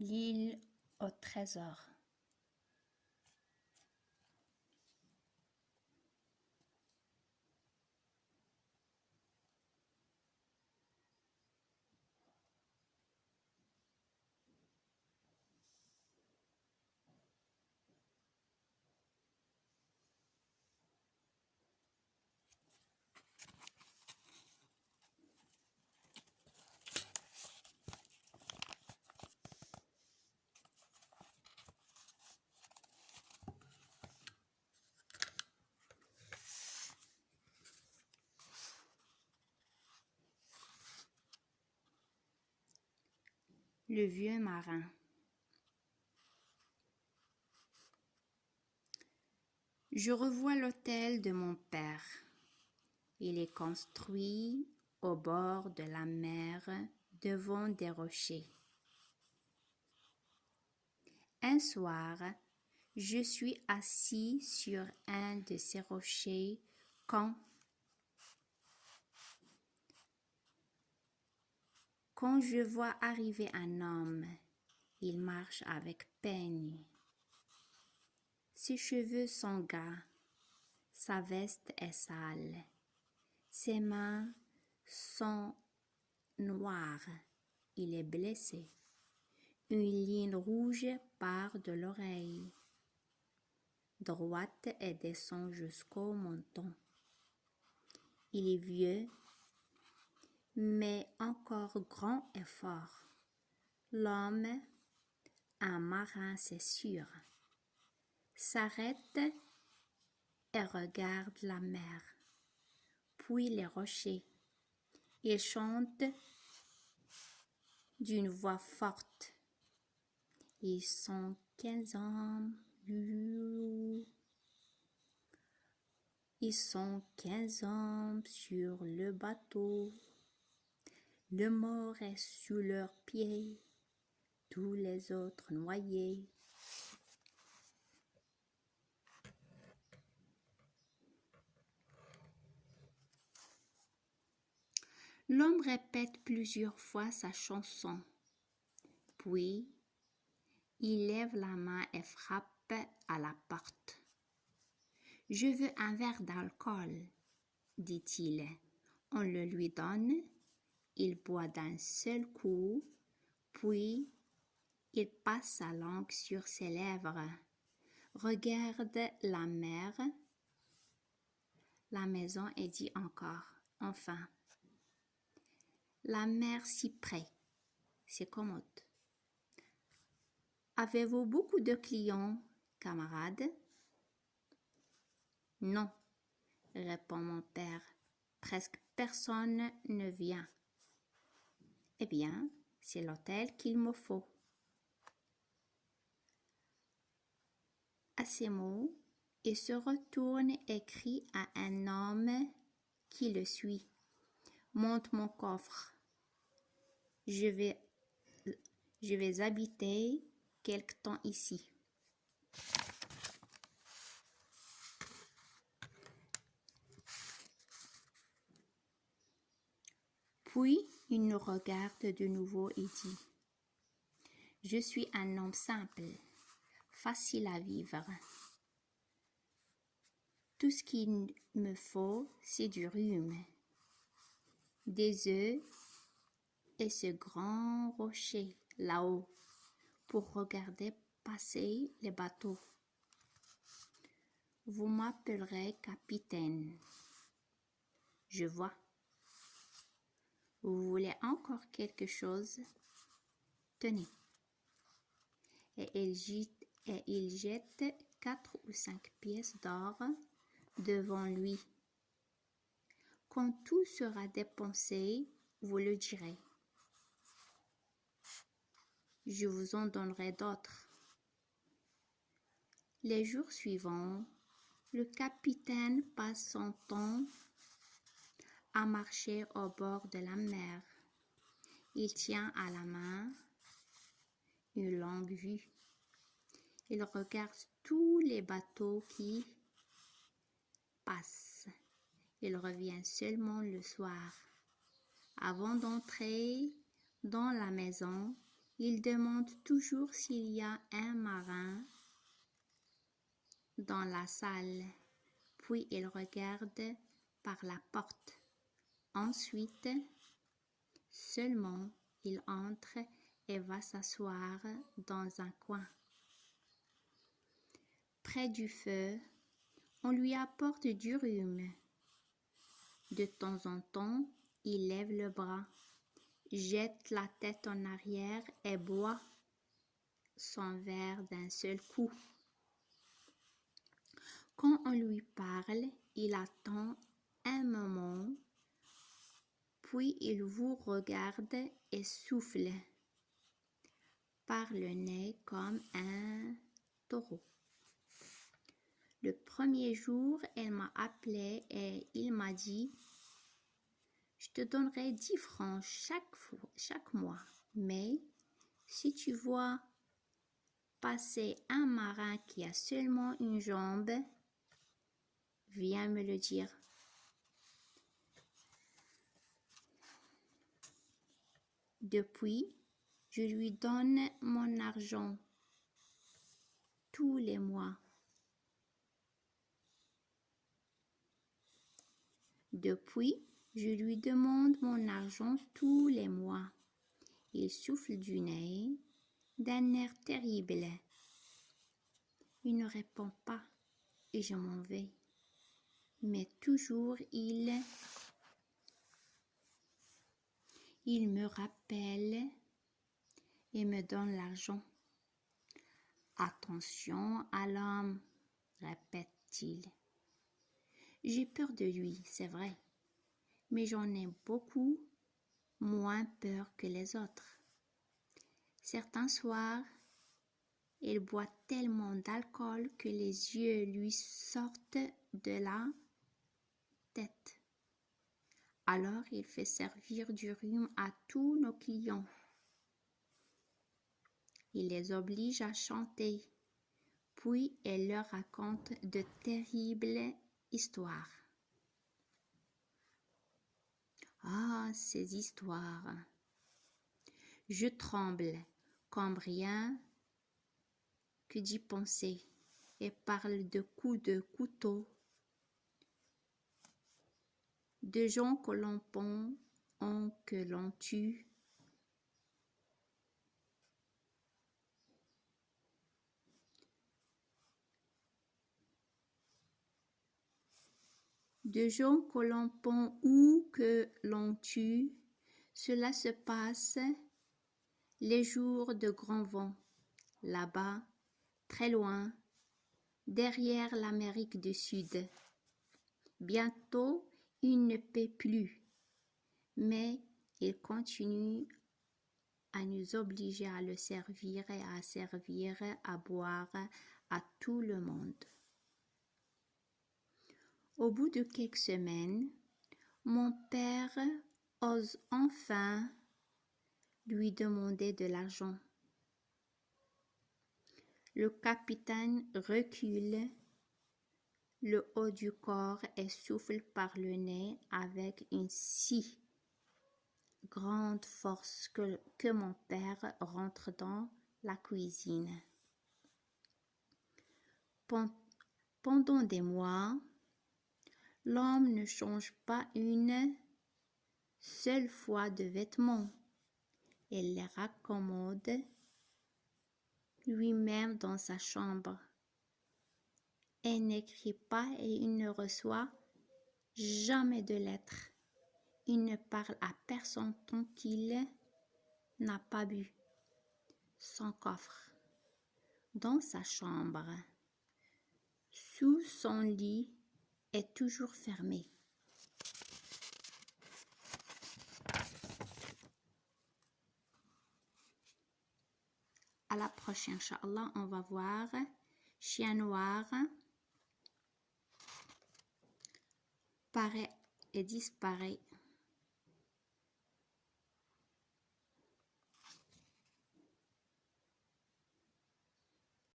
L'île au trésor. Le vieux marin. Je revois l'hôtel de mon père. Il est construit au bord de la mer, devant des rochers. Un soir, je suis assis sur un de ces rochers quand je vois arriver un homme. Il marche avec peine. Ses cheveux sont gras, sa veste est sale, ses mains sont noires, il est blessé. Une ligne rouge part de l'oreille droite et descend jusqu'au menton. Il est vieux, mais encore grand et fort. L'homme, un marin c'est sûr, s'arrête et regarde la mer, puis les rochers. Il chante d'une voix forte. Ils sont 15 hommes. Ils sont 15 hommes sur le bateau. Le mort est sous leurs pieds, tous les autres noyés. L'homme répète plusieurs fois sa chanson, puis il lève la main et frappe à la porte. « Je veux un verre d'alcool, » dit-il. On le lui donne, il boit d'un seul coup, puis il passe sa langue sur ses lèvres, regarde la mer, la maison et dit encore, enfin, la mer si près, c'est commode. Avez-vous beaucoup de clients, camarades? Non, répond mon père, presque personne ne vient. Eh bien, c'est l'hôtel qu'il me faut. À ces mots, il se retourne et crie à un homme qui le suit. Monte mon coffre. Je vais habiter quelque temps ici. Puis il nous regarde de nouveau et dit, « Je suis un homme simple, facile à vivre. Tout ce qu'il me faut, c'est du rhum, des œufs et ce grand rocher là-haut pour regarder passer les bateaux. Vous m'appellerez capitaine. Je vois. Vous voulez encore quelque chose? Tenez. » Et il jette 4 ou 5 pièces d'or devant lui. Quand tout sera dépensé, vous le direz. Je vous en donnerai d'autres. Les jours suivants, le capitaine passe son temps à marcher au bord de la mer. Il tient à la main une longue vue. Il regarde tous les bateaux qui passent. Il revient seulement le soir. Avant d'entrer dans la maison, Il demande toujours s'il y a un marin dans la salle, puis il regarde par la porte. Ensuite, seulement, il entre et va s'asseoir dans un coin. Près du feu, on lui apporte du rhum. De temps en temps, il lève le bras, jette la tête en arrière et boit son verre d'un seul coup. Quand on lui parle, il attend un moment, puis il vous regarde et souffle par le nez comme un taureau. Le premier jour, elle m'a appelé et il m'a dit « Je te donnerai 10 francs chaque mois, mais si tu vois passer un marin qui a seulement une jambe, viens me le dire. » Depuis, je lui donne mon argent tous les mois. Depuis, je lui demande mon argent tous les mois. Il souffle du nez d'un air terrible. Il ne répond pas et je m'en vais. Mais toujours il me rappelle et me donne l'argent. Attention à l'homme, répète-t-il. J'ai peur de lui, c'est vrai, mais j'en ai beaucoup moins peur que les autres. Certains soirs, il boit tellement d'alcool que les yeux lui sortent de la tête. Alors il fait servir du rhum à tous nos clients. Il les oblige à chanter, puis il leur raconte de terribles histoires. Ah, ces histoires! Je tremble comme rien que d'y penser et parle de coups de couteau, de gens que l'on pend ou que l'on tue, de gens que l'on pend ou que l'on tue. Cela se passe les jours de grand vent, là-bas, très loin, derrière l'Amérique du Sud. Bientôt, il ne paie plus, mais il continue à nous obliger à le servir et à servir à boire à tout le monde. Au bout de quelques semaines, mon père ose enfin lui demander de l'argent. Le capitaine recule le haut du corps et souffle par le nez avec une si grande force que mon père rentre dans la cuisine. Pendant des mois, l'homme ne change pas une seule fois de vêtements. Il les raccommode lui-même dans sa chambre. Il n'écrit pas et il ne reçoit jamais de lettres. Il ne parle à personne tant qu'il n'a pas bu. Son coffre dans sa chambre, sous son lit, est toujours fermé. À la prochaine, Inch'Allah, on va voir Chien Noir paraît et disparaît